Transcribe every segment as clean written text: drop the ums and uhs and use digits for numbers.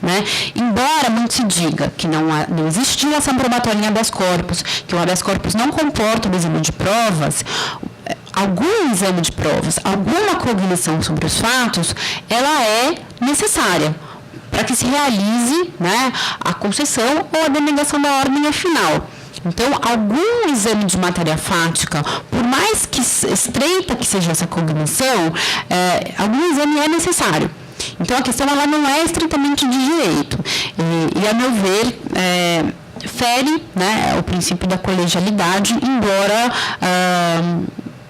né? Embora muito se diga que não existe dilação probatória em habeas corpus, que o habeas corpus não comporta o exame de provas, algum exame de provas, alguma cognição sobre os fatos, ela é necessária para que se realize, né, a concessão ou a denegação da ordem final. Então, algum exame de matéria fática, por mais que estreita que seja essa cognição, algum exame é necessário. Então, a questão ela não é estritamente de direito. E a meu ver, fere, né, o princípio da colegialidade, embora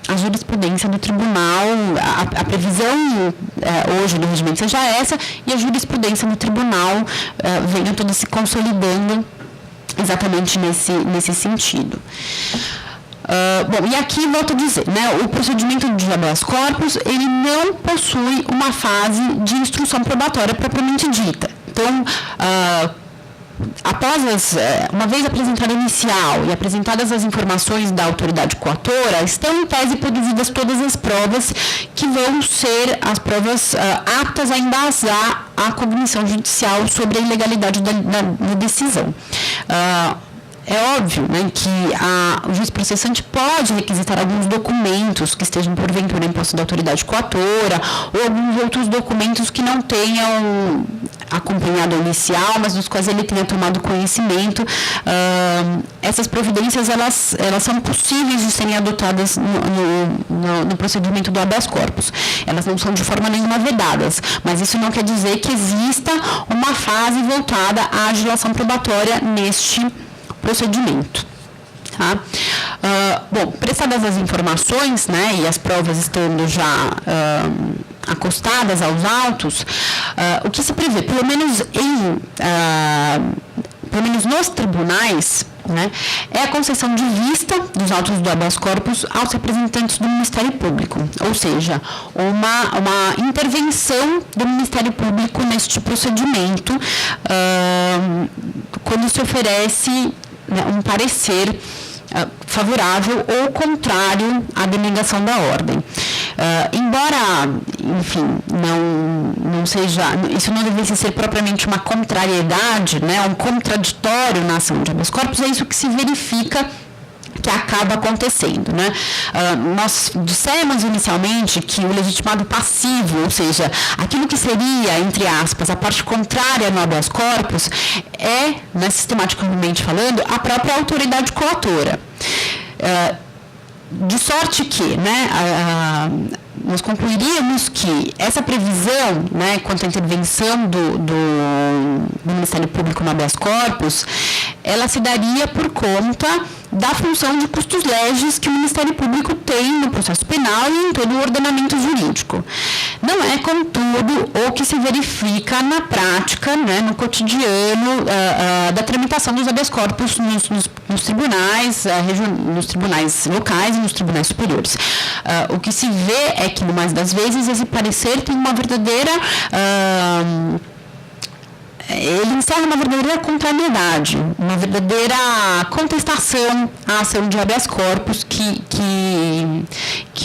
a jurisprudência do tribunal, a previsão hoje do regimento seja essa, e a jurisprudência do tribunal venha toda se consolidando exatamente nesse sentido. Bom, e aqui volto a dizer, né, o procedimento de habeas corpus, ele não possui uma fase de instrução probatória propriamente dita. Então, uma vez apresentada a inicial e apresentadas as informações da autoridade coatora, estão em tese produzidas todas as provas que vão ser as provas aptas a embasar a cognição judicial sobre a ilegalidade da decisão. É óbvio, né, que o juiz processante pode requisitar alguns documentos que estejam porventura em posse da autoridade coatora ou alguns outros documentos que não tenham acompanhado a inicial, mas dos quais ele tenha tomado conhecimento. Essas providências elas são possíveis de serem adotadas no procedimento do habeas corpus. Elas não são de forma nenhuma vedadas, mas isso não quer dizer que exista uma fase voltada à dilação probatória neste procedimento. Tá? Bom, prestadas as informações, né, e as provas estando já acostadas aos autos, o que se prevê, pelo menos nos tribunais, né, é a concessão de vista dos autos do habeas corpus aos representantes do Ministério Público, ou seja, uma intervenção do Ministério Público neste procedimento, quando se oferece, né, um parecer favorável ou contrário à denegação da ordem. Embora, enfim, não seja, isso não devesse ser propriamente uma contrariedade, né, um contraditório na ação de habeas corpus, é isso que se verifica que acaba acontecendo, né? Nós dissemos inicialmente que o legitimado passivo, ou seja, aquilo que seria, entre aspas, a parte contrária no habeas corpus, é, né, sistematicamente falando, a própria autoridade coatora. De sorte que, né, nós concluiríamos que essa previsão, né, quanto à intervenção do Ministério Público no habeas corpus, ela se daria por conta da função de custos legis que o Ministério Público tem no processo penal e em todo o ordenamento jurídico. Não é, contudo, o que se verifica na prática, né, no cotidiano da tramitação dos habeas corpus nos tribunais, nos tribunais locais e nos tribunais superiores. O que se vê é que, no mais das vezes, esse parecer tem uma verdadeira... ele encerra uma verdadeira contrariedade, uma verdadeira contestação à ação de habeas corpus que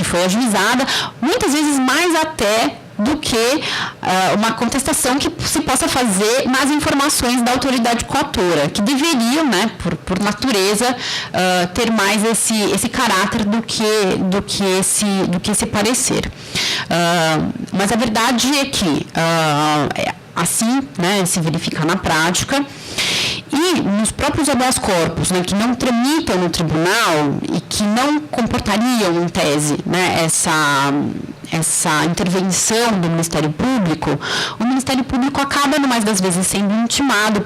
foi ajuizada, muitas vezes mais até do que uma contestação que se possa fazer nas informações da autoridade coatora, que deveriam, né, por natureza, ter mais esse caráter do que esse parecer. Mas a verdade é que assim, né, se verifica na prática, e nos próprios habeas corpus, né, que não tramitam no tribunal e que não comportariam, em tese, né, essa intervenção do Ministério Público, o Ministério Público acaba, no mais das vezes, sendo intimado,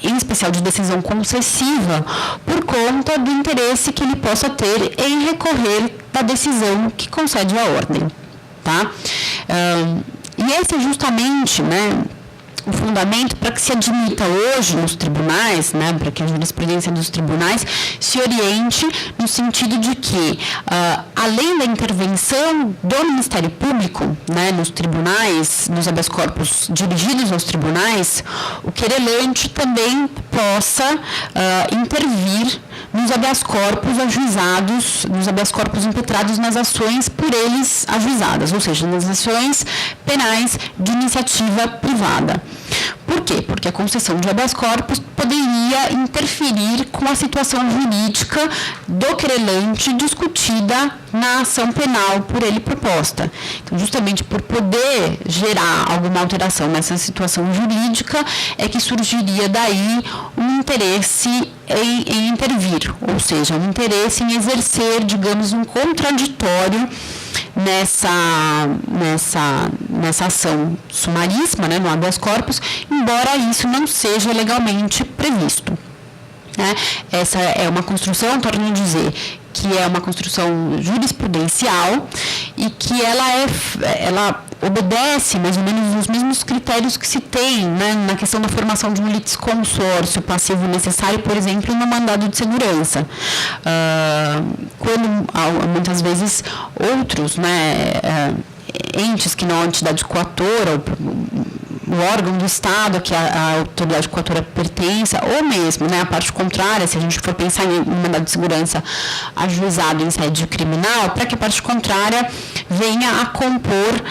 em especial de decisão concessiva, por conta do interesse que ele possa ter em recorrer da decisão que concede a ordem. Tá? E esse é justamente, né, o fundamento para que se admita hoje nos tribunais, né, para que a jurisprudência dos tribunais se oriente no sentido de que, além da intervenção do Ministério Público, né, nos tribunais, nos habeas corpus dirigidos aos tribunais, o querelante também possa intervir nos habeas corpus ajuizados, nos habeas corpus impetrados nas ações por eles ajuizadas, ou seja, nas ações penais de iniciativa privada. Por quê? Porque a concessão de habeas corpus poderia interferir com a situação jurídica do querelante discutida na ação penal por ele proposta. Então, justamente por poder gerar alguma alteração nessa situação jurídica, é que surgiria daí um interesse em intervir, ou seja, um interesse em exercer, digamos, um contraditório nessa ação sumaríssima, né, no habeas corpus, embora isso não seja legalmente previsto. Né? Essa é uma construção, torno a dizer, que é uma construção jurisprudencial e que ela obedece mais ou menos os mesmos critérios que se tem, né, na questão da formação de um litisconsórcio passivo necessário, por exemplo, no mandado de segurança. Quando, muitas vezes, outros, né, entes que não a entidade coatora, o órgão do Estado a que a autoridade coatora pertença, ou mesmo, né, a parte contrária, se a gente for pensar em mandado de segurança ajuizado em sede criminal, para que a parte contrária venha a compor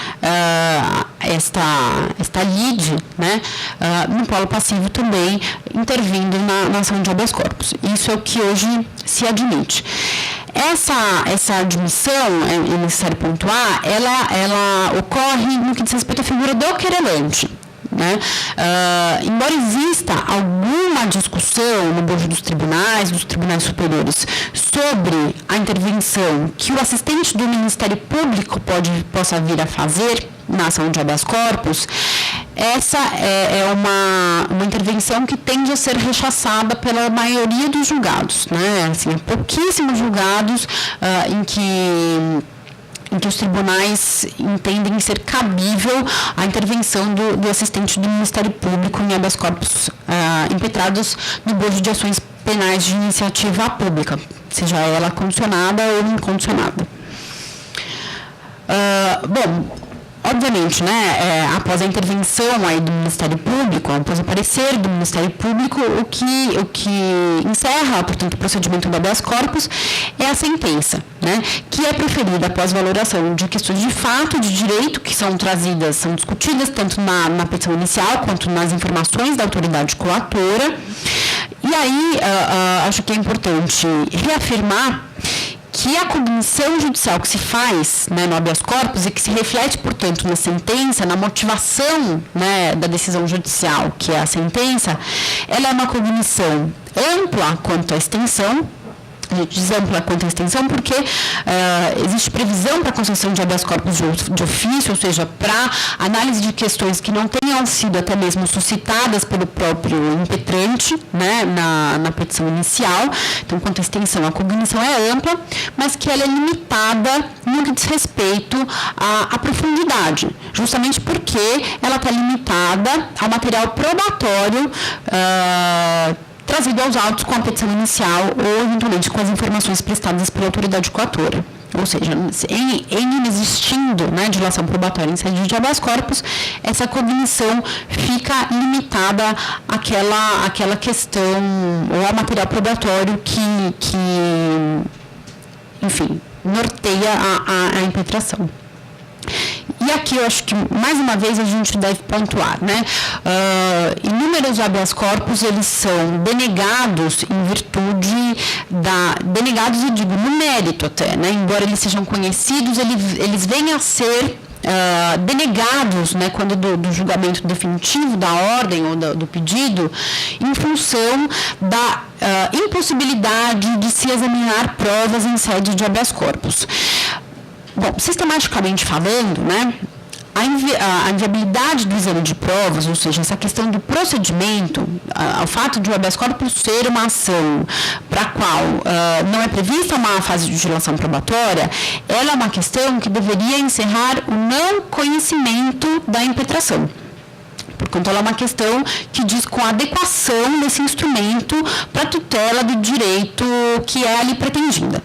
esta lide, né, no polo passivo também, intervindo na ação de habeas corpus. Isso é o que hoje se admite. Essa admissão, é necessário pontuar, ela ocorre no que diz respeito à figura do querelante. Né? Embora exista alguma discussão no bojo dos tribunais superiores, sobre a intervenção que o assistente do Ministério Público possa vir a fazer na ação de habeas corpus, essa é uma intervenção que tende a ser rechaçada pela maioria dos julgados. Né? Assim, pouquíssimos julgados em que os tribunais entendem ser cabível a intervenção do assistente do Ministério Público em habeas corpus impetrados no bojo de ações penais de iniciativa pública, seja ela condicionada ou incondicionada. Obviamente, né, após a intervenção aí do Ministério Público, após o parecer do Ministério Público, o que encerra, portanto, o procedimento do habeas corpus é a sentença, né, que é proferida após valoração de questões de fato e de direito que são discutidas tanto na petição inicial quanto nas informações da autoridade coatora. E aí, acho que é importante reafirmar que a cognição judicial que se faz, né, no habeas corpus e que se reflete, portanto, na sentença, na motivação, né, da decisão judicial, que é a sentença, ela é uma cognição ampla quanto à extensão. A gente diz ampla quanto à extensão porque existe previsão para a concessão de habeas corpus de ofício, ou seja, para análise de questões que não tenham sido até mesmo suscitadas pelo próprio impetrante, né, na petição inicial. Então, quanto à extensão, a cognição é ampla, mas que ela é limitada no que diz respeito à profundidade, justamente porque ela está limitada ao material probatório trazido aos autos com a petição inicial ou, eventualmente, com as informações prestadas pela autoridade coatora. Ou seja, em inexistindo, né, dilação probatória em sede de habeas corpus, essa cognição fica limitada àquela questão ou ao material probatório que enfim, norteia a impetração. E aqui eu acho que, mais uma vez, a gente deve pontuar, né? Inúmeros habeas corpus, eles são denegados em virtude denegados, eu digo, no mérito até, né? Embora eles sejam conhecidos, eles vêm a ser denegados, né, quando do julgamento definitivo da ordem ou do pedido, em função da impossibilidade de se examinar provas em sede de habeas corpus. Bom, sistematicamente falando, né, a inviabilidade do exame de provas, ou seja, essa questão do procedimento, o fato de o habeas corpus ser uma ação para a qual não é prevista uma fase de dilação probatória, ela é uma questão que deveria encerrar o não conhecimento da impetração. porquanto ela é uma questão que diz com a adequação desse instrumento para a tutela do direito que é ali pretendida.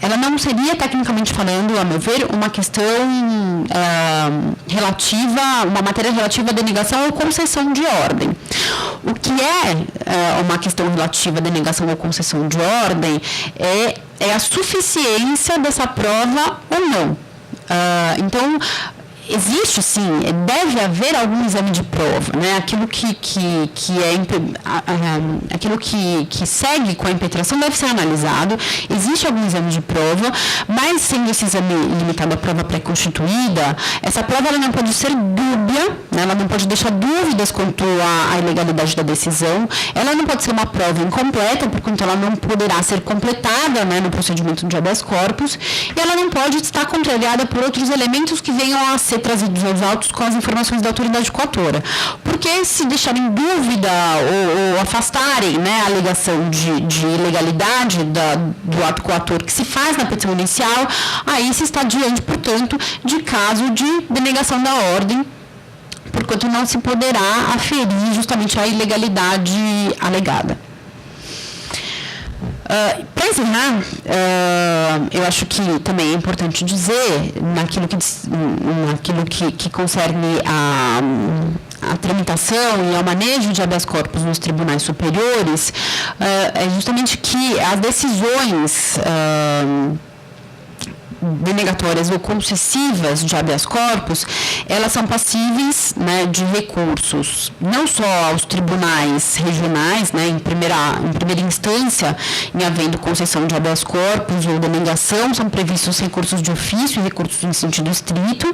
Ela não seria, tecnicamente falando, a meu ver, uma questão relativa, uma matéria relativa à denegação ou concessão de ordem. O que é uma questão relativa à denegação ou concessão de ordem é a suficiência dessa prova ou não. Então, existe, sim, deve haver algum exame de prova, né? Aquilo aquilo que segue com a impetração deve ser analisado, existe algum exame de prova, mas sendo esse exame limitado à prova pré-constituída, essa prova ela não pode ser dúbia, né? Ela não pode deixar dúvidas quanto à ilegalidade da decisão, ela não pode ser uma prova incompleta, porquanto ela não poderá ser completada, né, no procedimento de habeas corpus, e ela não pode estar contrariada por outros elementos que venham a ser trazidos aos autos com as informações da autoridade coatora. Porque se deixarem dúvida ou afastarem, né, a alegação de ilegalidade do ato coator que se faz na petição inicial, aí se está diante, portanto, de caso de denegação da ordem, porquanto não se poderá aferir justamente a ilegalidade alegada. Para encerrar, eu acho que também é importante dizer, naquilo que concerne a tramitação e ao manejo de habeas corpus nos tribunais superiores, é justamente que as decisões denegatórias ou concessivas de habeas corpus, elas são passíveis, né, de recursos, não só aos tribunais regionais, né, em primeira instância, em havendo concessão de habeas corpus ou denegação, são previstos recursos de ofício e recursos em sentido estrito,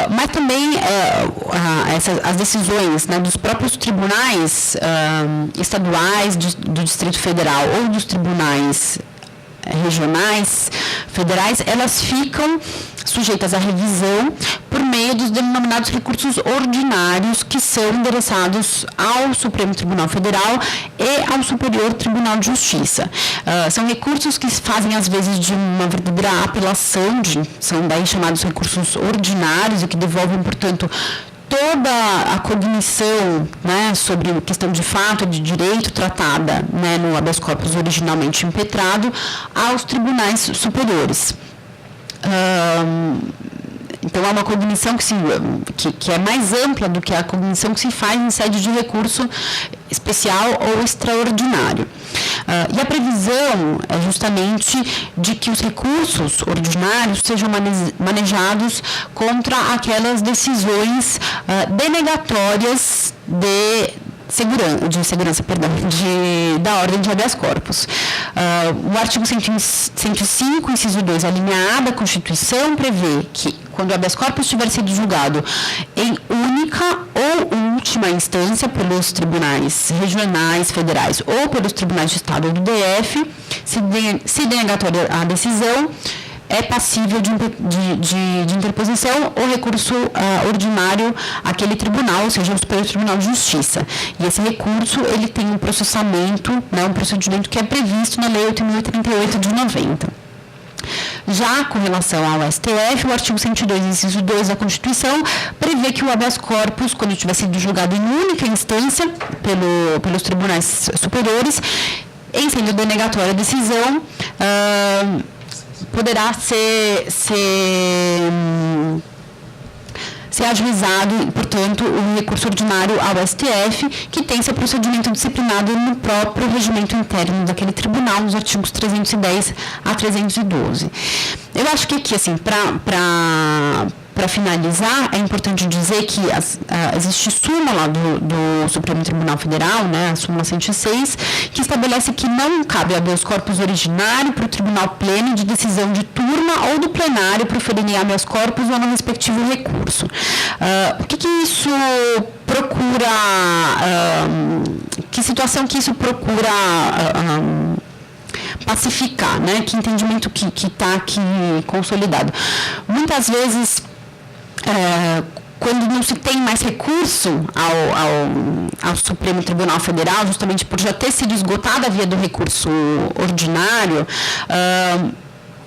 mas também as decisões, né, dos próprios tribunais estaduais do Distrito Federal ou dos tribunais regionais, federais, elas ficam sujeitas à revisão por meio dos denominados recursos ordinários que são endereçados ao Supremo Tribunal Federal e ao Superior Tribunal de Justiça. São recursos que fazem, às vezes, de uma verdadeira apelação, são daí chamados recursos ordinários e que devolvem, portanto, toda a cognição, né, sobre questão de fato de direito tratada, né, no habeas corpus originalmente impetrado aos tribunais superiores. Então, é uma cognição que é mais ampla do que a cognição que se faz em sede de recurso especial ou extraordinário. E a previsão é justamente de que os recursos ordinários sejam manejados contra aquelas decisões denegatórias da ordem de habeas corpus. O artigo 105, inciso 2, a linha A da Constituição prevê que, quando o habeas corpus tiver sido julgado em única ou última instância pelos tribunais regionais, federais ou pelos tribunais de Estado ou do DF, se denegatória a decisão, é passível de interposição ou recurso ordinário àquele tribunal, ou seja, o Superior Tribunal de Justiça. E esse recurso, ele tem um processamento, né, um procedimento que é previsto na Lei 8.038 de 90. Já com relação ao STF, o artigo 102, inciso 2 da Constituição, prevê que o habeas corpus, quando tiver sido julgado em única instância pelos tribunais superiores, em sendo denegatória a decisão, poderá ser ajuizado, portanto, o recurso ordinário ao STF, que tem seu procedimento disciplinado no próprio regimento interno daquele tribunal, nos artigos 310 a 312. Eu acho que aqui, assim, para finalizar, é importante dizer que existe súmula do Supremo Tribunal Federal, né, a súmula 106, que estabelece que não cabe habeas corpus originário para o Tribunal Pleno de decisão de turma ou do plenário proferirem habeas corpus ou no respectivo recurso. O que isso procura, que situação que isso procura pacificar, né? Que entendimento que está aqui consolidado. Muitas vezes, quando não se tem mais recurso ao Supremo Tribunal Federal, justamente por já ter sido esgotada a via do recurso ordinário,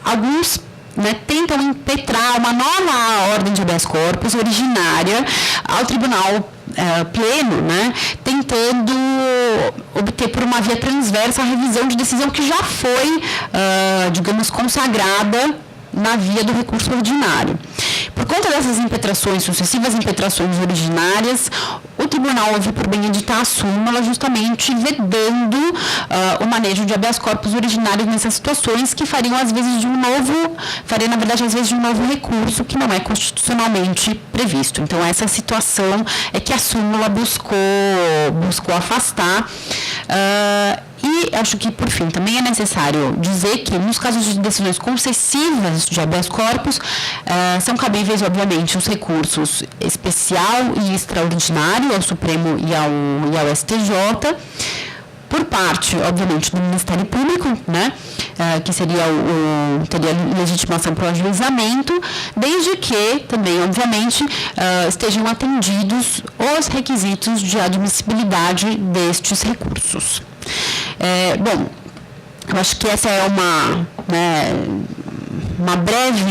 alguns, né, tentam impetrar uma nova ordem de habeas corpus originária ao Tribunal Pleno, né, tentando obter por uma via transversa a revisão de decisão que já foi, digamos, consagrada na via do recurso ordinário. Por conta dessas impetrações, sucessivas impetrações originárias, o tribunal houve por bem editar a súmula justamente vedando o manejo de habeas corpus originários nessas situações que fariam, às vezes, na verdade, às vezes, de um novo recurso que não é constitucionalmente previsto. Então, essa situação é que a súmula buscou afastar. E acho que, por fim, também é necessário dizer que, nos casos de decisões concessivas de habeas corpus, são cabíveis, obviamente, os recursos especial e extraordinário ao Supremo e ao STJ, por parte, obviamente, do Ministério Público, né, que teria legitimação para o ajuizamento, desde que, também, obviamente, estejam atendidos os requisitos de admissibilidade destes recursos. Bom, eu acho que essa é uma breve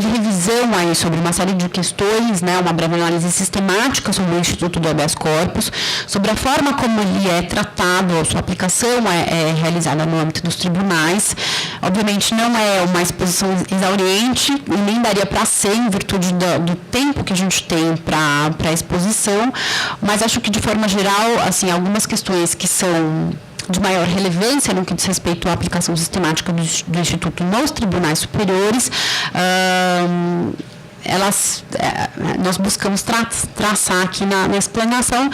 revisão aí sobre uma série de questões, né, uma breve análise sistemática sobre o Instituto do Habeas Corpus, sobre a forma como ele é tratado, a sua aplicação é realizada no âmbito dos tribunais. Obviamente não é uma exposição exauriente e nem daria para ser em virtude do tempo que a gente tem para a exposição, mas acho que de forma geral, assim, algumas questões que são de maior relevância no que diz respeito à aplicação sistemática do Instituto nos tribunais superiores, nós buscamos traçar aqui na explanação,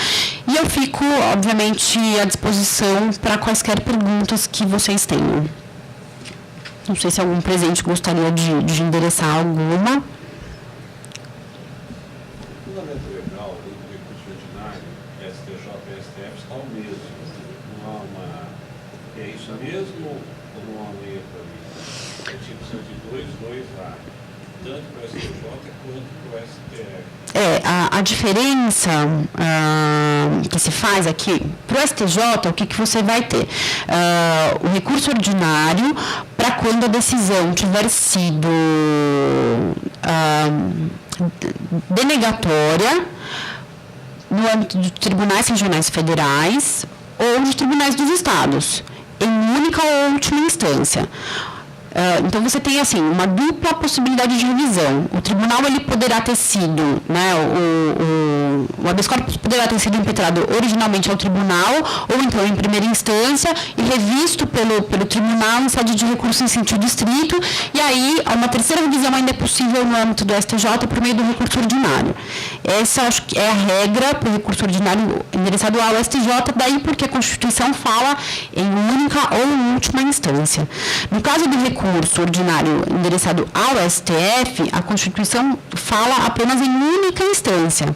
e eu fico, obviamente, à disposição para quaisquer perguntas que vocês tenham. Não sei se algum presente gostaria de endereçar alguma. O fundamento legal do recurso ordinário, STJ e STF, está o mesmo. Não há é isso mesmo ou não há um erro ali? É tipo 102, 2A. Tanto para o STJ quanto para o STF. A diferença que se faz aqui, para o STJ, o que você vai ter? O recurso ordinário, para quando a decisão tiver sido denegatória no âmbito de tribunais regionais federais ou de tribunais dos estados, em única ou última instância. Então, você tem, assim, uma dupla possibilidade de revisão. O tribunal, ele poderá ter sido, né, o habeas corpus poderá ter sido impetrado originalmente ao tribunal, ou então em primeira instância, e revisto pelo tribunal em sede de recurso em sentido estrito, e aí uma terceira revisão ainda é possível no âmbito do STJ por meio do recurso ordinário. Essa, acho que é a regra para o recurso ordinário endereçado ao STJ, daí porque a Constituição fala em única ou última instância. No caso do recurso ordinário endereçado ao STF, a Constituição fala apenas em única instância,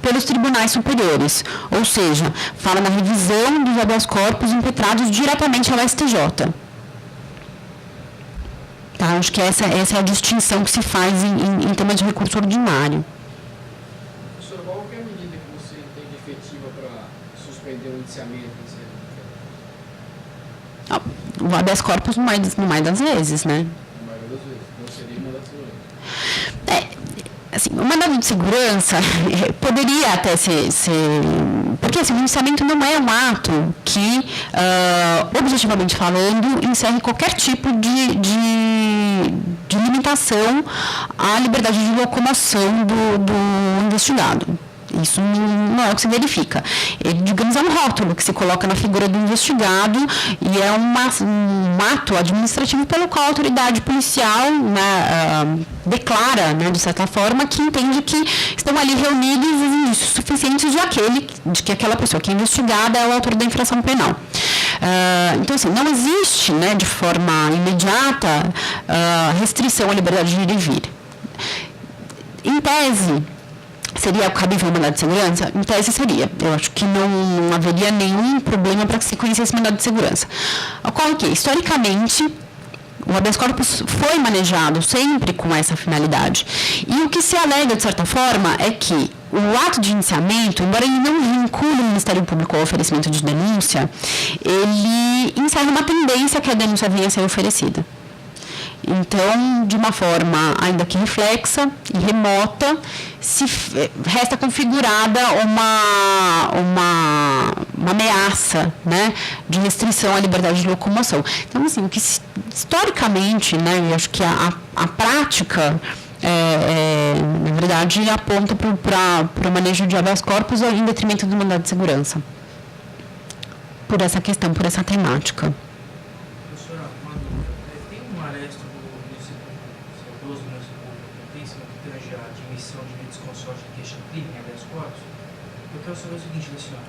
pelos tribunais superiores, ou seja, fala na revisão dos habeas corpus impetrados diretamente ao STJ. Tá? Acho que essa é a distinção que se faz em temas de recurso ordinário. Professor, qual é a medida que você entende efetiva para suspender o indiciamento? O habeas corpus no mais das vezes, né? Na maioria das vezes. Não seria mandado de segurança. Assim, o mandado de segurança poderia até ser... Porque assim, o indiciamento não é um ato que, objetivamente falando, encerre qualquer tipo de limitação à liberdade de locomoção do investigado. Isso não é o que se verifica. Digamos, é um rótulo que se coloca na figura do investigado e é um ato administrativo pelo qual a autoridade policial, né, declara, né, de certa forma, que entende que estão ali reunidos os indícios suficientes de que aquela pessoa que é investigada é o autor da infração penal. Então, assim, não existe, né, de forma imediata, restrição à liberdade de ir e vir. Em tese, seria cabível o mandado de segurança? Em tese seria. Eu acho que não haveria nenhum problema para que se conhecesse mandado de segurança. Ocorre que, historicamente, O habeas corpus foi manejado sempre com essa finalidade. E o que se alega, de certa forma, é que o ato de indiciamento, embora ele não vincule o Ministério Público ao oferecimento de denúncia, ele encerra uma tendência que a denúncia venha a ser oferecida. Então, de uma forma ainda que reflexa e remota, resta configurada uma ameaça, né, de restrição à liberdade de locomoção. Então, assim, o que historicamente, né, eu acho que a prática, na verdade, aponta para o manejo de habeas corpus em detrimento do mandado de segurança. Por essa questão, por essa temática. Eu quero saber o seguinte, senhora.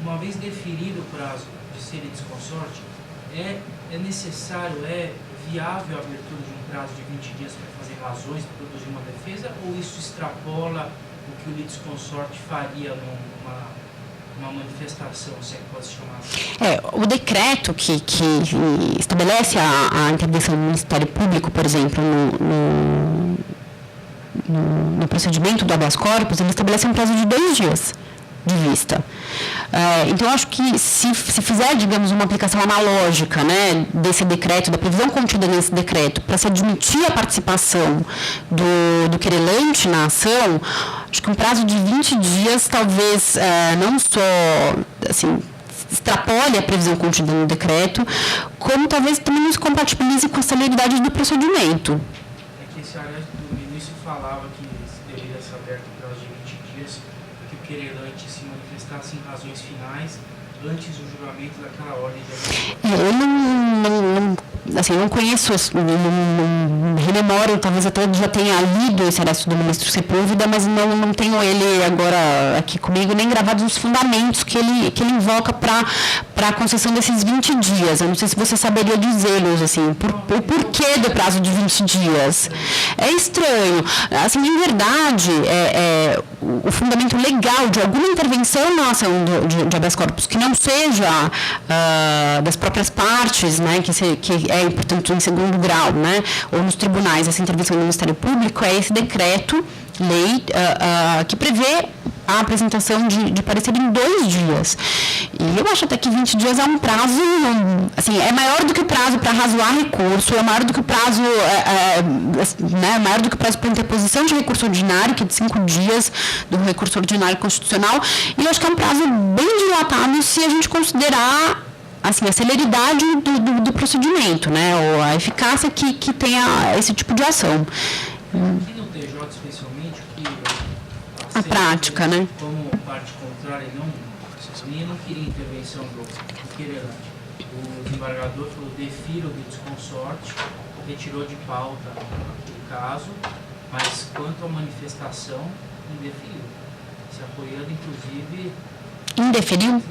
Uma vez deferido o prazo de ser litisconsorte, é necessário, é viável a abertura de um prazo de 20 dias para fazer razões, para produzir uma defesa, ou isso extrapola o que o litisconsorte faria numa manifestação, se é que pode se chamar? O decreto que estabelece a intervenção do Ministério Público, por exemplo, no procedimento do habeas corpus, ele estabelece um prazo de 2 dias de vista. Então, acho que se fizer, digamos, uma aplicação analógica, né, desse decreto, da previsão contida nesse decreto, para se admitir a participação do querelante na ação, acho que um prazo de 20 dias talvez não só, assim, extrapole a previsão contida no decreto, como talvez também não se compatibilize com a celeridade do procedimento. É que esse área do início falava que deveria ser aberto o prazo de 20 dias, que o querelante se manifestasse em razões finais antes do julgamento daquela ordem de eu não conheço, não rememoro, talvez até já tenha lido esse arresto do ministro Sepúlveda, mas não tenho ele agora aqui comigo, nem gravados os fundamentos que ele invoca para a concessão desses 20 dias. Eu não sei se você saberia dizê-los, assim, o porquê do prazo de 20 dias. É estranho. Assim, de verdade, o fundamento legal de alguma intervenção na ação de habeas corpus que não seja das próprias partes, né, que é, portanto, em segundo grau, né, ou nos tribunais, essa intervenção do Ministério Público, é esse decreto-lei que prevê a apresentação de parecer em 2 dias. E eu acho até que 20 dias é um prazo, assim, é maior do que o prazo para razoar recurso, é maior do que o prazo, maior do que o prazo para interposição de recurso ordinário, que é de 5 dias do recurso ordinário constitucional, e eu acho que é um prazo bem dilatado se a gente considerar, assim, a celeridade do procedimento, né, ou a eficácia que tenha esse tipo de ação. Aqui no TJ, especialmente, que a prática, né? Como parte contrária, não queria intervenção do querelante. O desembargador falou, defiro o litisconsorte, retirou de pauta o caso, mas quanto à manifestação, indeferiu. Se apoiando, inclusive... Indeferiu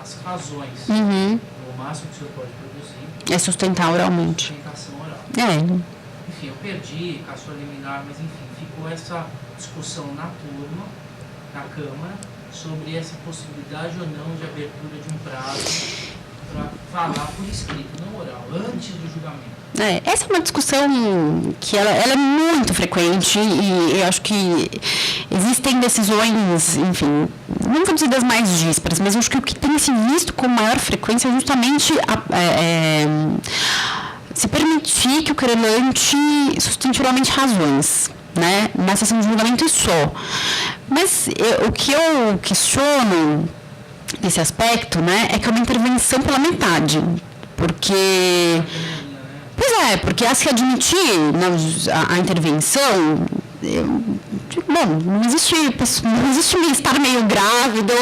as razões. Uhum. O máximo que o senhor pode produzir é sustentar oralmente. Sustentação oral. Enfim, eu perdi, caçou liminar, mas enfim, ficou essa discussão na turma, na Câmara, sobre essa possibilidade ou não de abertura de um prazo para falar por escrito, não oral, antes do julgamento. Essa é uma discussão que ela é muito frequente e eu acho que existem decisões, enfim, não vou dizer das mais díspares, mas eu acho que o que tem se visto com maior frequência é justamente se permitir que o querelante sustente oralmente razões, né, na sessão de julgamento e só. Mas o que eu questiono nesse aspecto, né, é que é uma intervenção pela metade, porque... porque a se admitir a intervenção, não existe estar meio grávido ou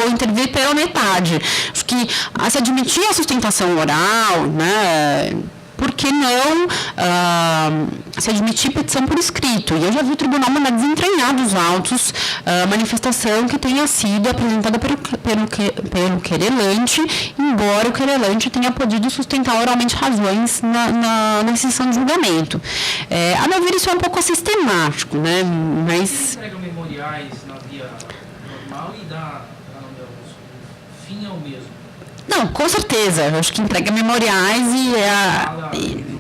ou intervir pela metade. Acho que a se admitir a sustentação oral, né, por que não se admitir petição por escrito? E eu já vi o tribunal mandar desentranhar dos autos manifestação que tenha sido apresentada pelo querelante, embora o querelante tenha podido sustentar oralmente razões na sessão de julgamento. A meu ver, isso é um pouco assistemático, né? Mas... Você entrega memoriais na via normal e o fim é o mesmo. Não, com certeza. Eu acho que entrega memoriais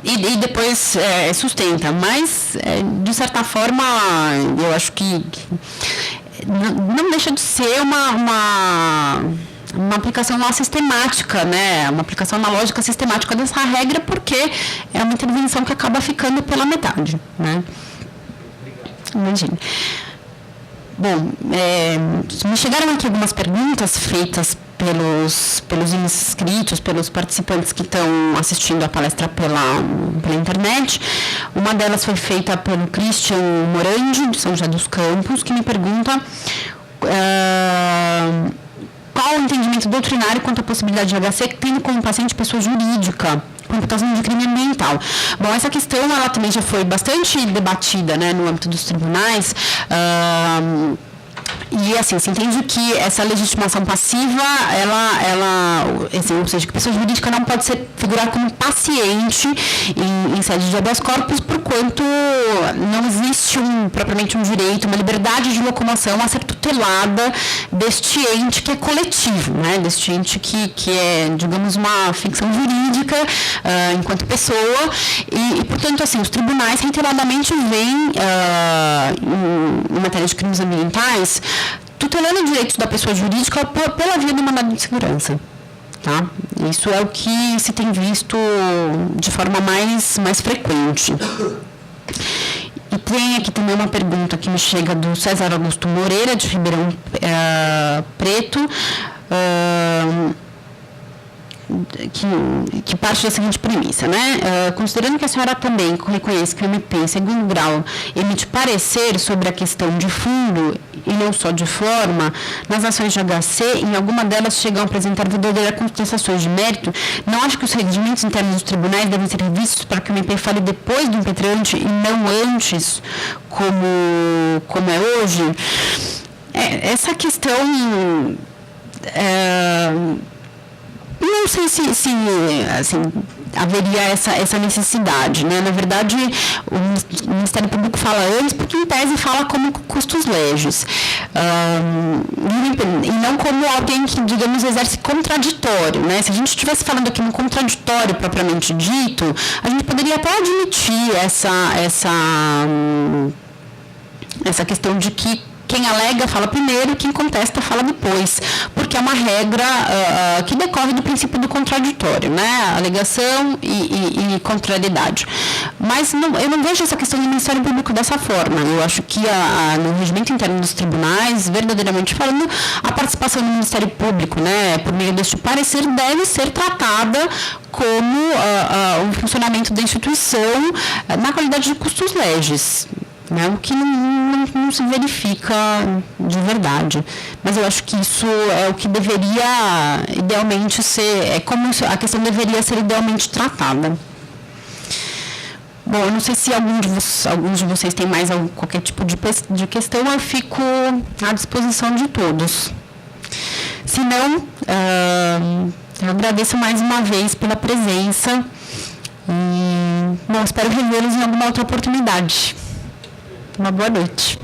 e depois sustenta. Mas, de certa forma, eu acho que não deixa de ser uma aplicação lá sistemática, né? Uma aplicação analógica sistemática dessa regra, porque é uma intervenção que acaba ficando pela metade, né? Imagina. Bom, me chegaram aqui algumas perguntas feitas pelos inscritos, pelos participantes que estão assistindo a palestra pela internet. Uma delas foi feita pelo Christian Morandi, de São José dos Campos, que me pergunta qual o entendimento doutrinário quanto à possibilidade de HC tendo como paciente pessoa jurídica, com imputação de crime ambiental. Bom, essa questão ela também já foi bastante debatida, né, no âmbito dos tribunais. E, assim, se entende que essa legitimação passiva, assim, ou seja, que a pessoa jurídica não pode figurar como paciente em sede de habeas corpus, porquanto não existe propriamente um direito, uma liberdade de locomoção a ser tutelada deste ente que é coletivo, né? Deste ente que é, digamos, uma ficção jurídica enquanto pessoa. E, portanto, assim, os tribunais reiteradamente vêm, em matéria de crimes ambientais, tutelando direitos da pessoa jurídica pela via do mandado de segurança. Tá? Isso é o que se tem visto de forma mais frequente. E tem aqui também uma pergunta que me chega do César Augusto Moreira, de Ribeirão Preto, que parte da seguinte premissa, né? Considerando que a senhora também reconhece que o MP, em segundo grau, emite parecer sobre a questão de fundo e não só de forma, nas ações de HC, em alguma delas chegam a apresentar verdadeiras contestações de mérito, não acho que os regimentos internos dos tribunais devem ser revistos para que o MP fale depois do impetrante e não antes, como é hoje? Essa questão... não sei se assim, haveria essa necessidade, né? Na verdade, o Ministério Público fala antes, porque em tese fala como custos legis, e não como alguém que, digamos, exerce contraditório, né? Se a gente estivesse falando aqui no contraditório propriamente dito, a gente poderia até admitir essa questão de que quem alega fala primeiro, quem contesta fala depois, porque é uma regra que decorre do princípio do contraditório, né? Alegação e contrariedade. Mas eu não vejo essa questão do Ministério Público dessa forma. Eu acho que no regimento interno dos tribunais, verdadeiramente falando, a participação do Ministério Público, né, por meio deste parecer, deve ser tratada como o funcionamento da instituição na qualidade de custos legis. Né, o que não se verifica de verdade. Mas eu acho que isso é o que deveria idealmente ser, como a questão deveria ser idealmente tratada. Bom, eu não sei se alguns de vocês têm mais qualquer tipo de questão, eu fico à disposição de todos. Se não, eu agradeço mais uma vez pela presença e espero revê-los em alguma outra oportunidade. Uma boa noite.